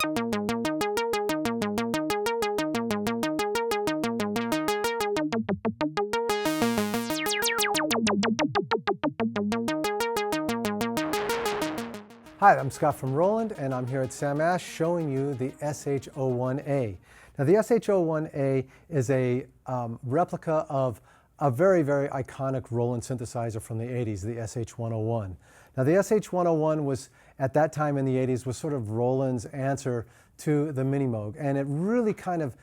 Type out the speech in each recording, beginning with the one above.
Hi, I'm Scott from Roland, and I'm here at Sam Ash showing you the SH-01A. Now, the SH-01A is a replica of a very, very iconic Roland synthesizer from the 80s, the SH-101. Now, the SH-101 was, at that time in the 80s, was sort of Roland's answer to the Mini Moog, and it really kind of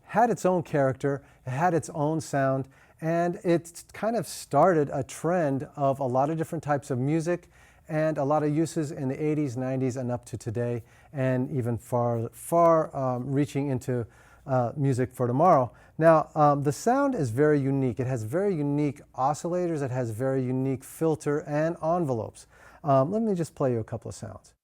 had its own character, it had its own sound, and it kind of started a trend of a lot of different types of music and a lot of uses in the 80s, 90s, and up to today, and even far reaching into music for tomorrow. Now, the sound is very unique. It has very unique oscillators. It has very unique filter and envelopes. Let me just play you a couple of sounds.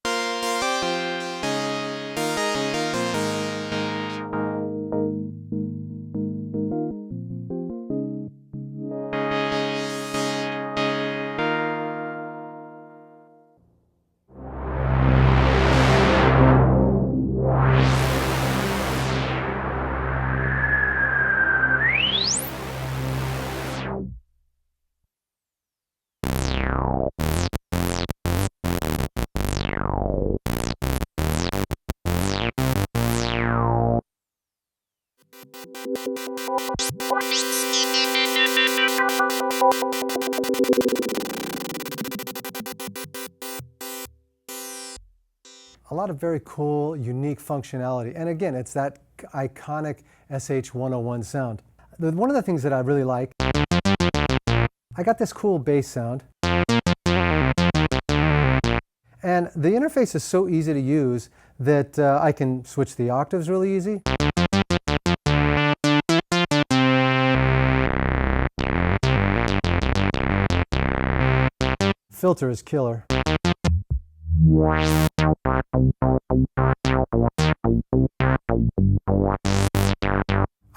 A lot of very cool, unique functionality. And again, it's that iconic SH-101 sound. One of the things that I really like, I got this cool bass sound. And the interface is so easy to use that I can switch the octaves really easy. Filter is killer.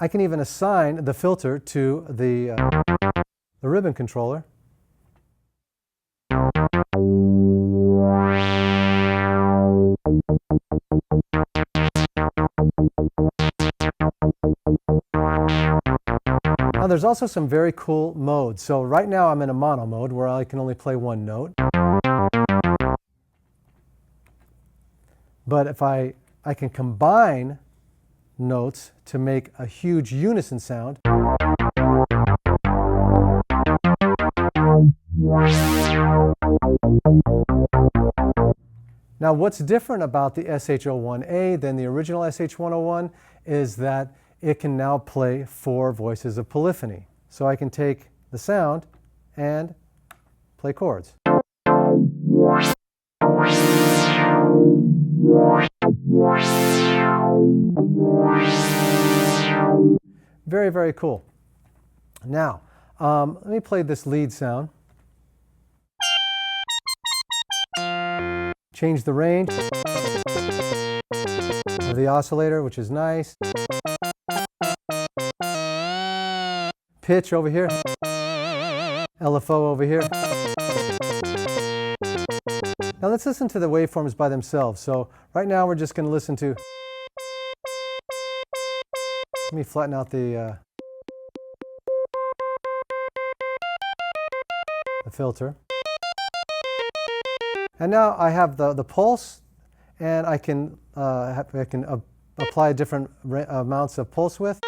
I can even assign the filter to the ribbon controller. Now there's also some very cool modes. So right now I'm in a mono mode where I can only play one note. But if I can combine notes to make a huge unison sound. Now what's different about the SH-01A than the original SH-101 is that it can now play 4 voices of polyphony. So I can take the sound and play chords. Very, very cool. Now, let me play this lead sound. Change the range of the oscillator, which is nice. Pitch over here. LFO over here. Now let's listen to the waveforms by themselves. So right now we're just going to listen to... Let me flatten out the filter. And now I have the pulse, and I can apply different amounts of pulse width.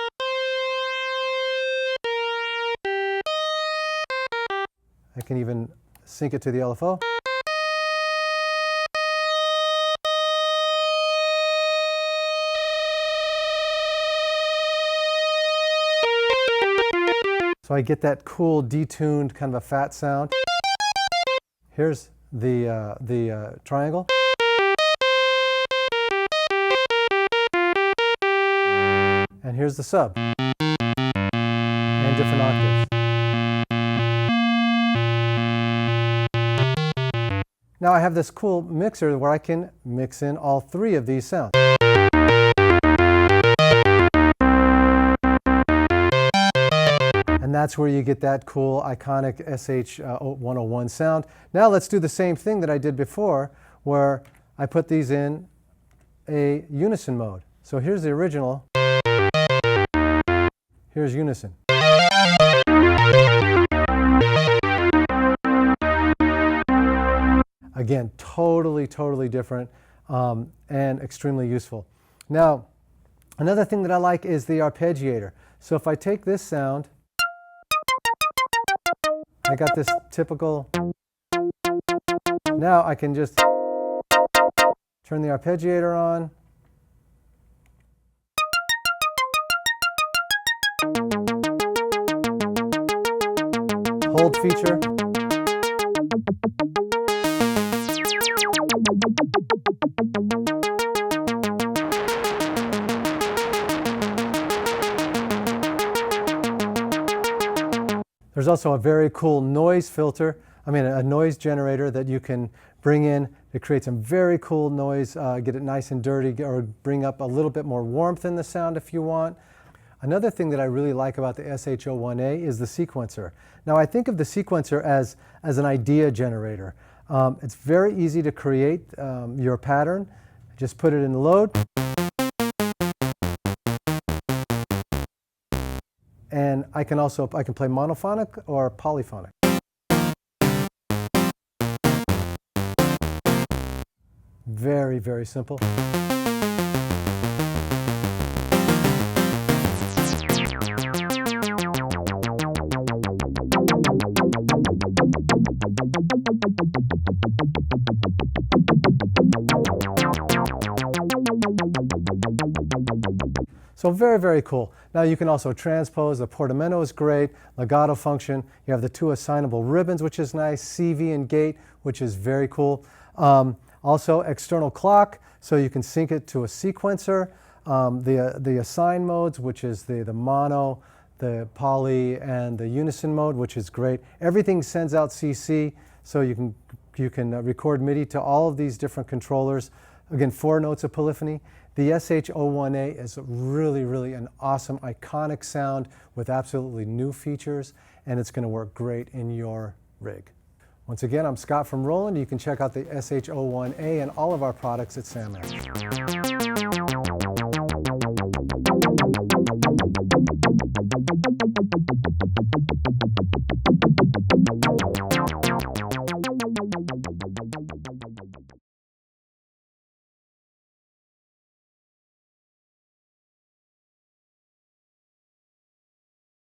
I can even sync it to the LFO. So I get that cool detuned kind of a fat sound. Here's the triangle. And here's the sub. And different octaves. Now I have this cool mixer where I can mix in all 3 of these sounds. And that's where you get that cool, iconic SH-101 sound. Now let's do the same thing that I did before, where I put these in a unison mode. So here's the original. Here's unison. Again, totally different and extremely useful. Now, another thing that I like is the arpeggiator. So if I take this sound, I got this typical. Now I can just turn the arpeggiator on. Hold feature. There's also a very cool noise filter, a noise generator that you can bring in to create some very cool noise, get it nice and dirty, or bring up a little bit more warmth in the sound if you want. Another thing that I really like about the SH-01A is the sequencer. Now I think of the sequencer as an idea generator. It's very easy to create your pattern. Just put it in the load. And I can play monophonic or polyphonic. Very simple. So very cool. Now you can also transpose. The portamento is great. Legato function. You have the two assignable ribbons, which is nice. CV and gate, which is very cool. Also external clock, so you can sync it to a sequencer. The assign modes, which is the mono, the poly, and the unison mode, which is great. Everything sends out CC, so you can record MIDI to all of these different controllers. Again, 4 notes of polyphony. The SH-01A is really an awesome, iconic sound with absolutely new features, and it's going to work great in your rig. Once again, I'm Scott from Roland. You can check out the SH-01A and all of our products at SAMASH.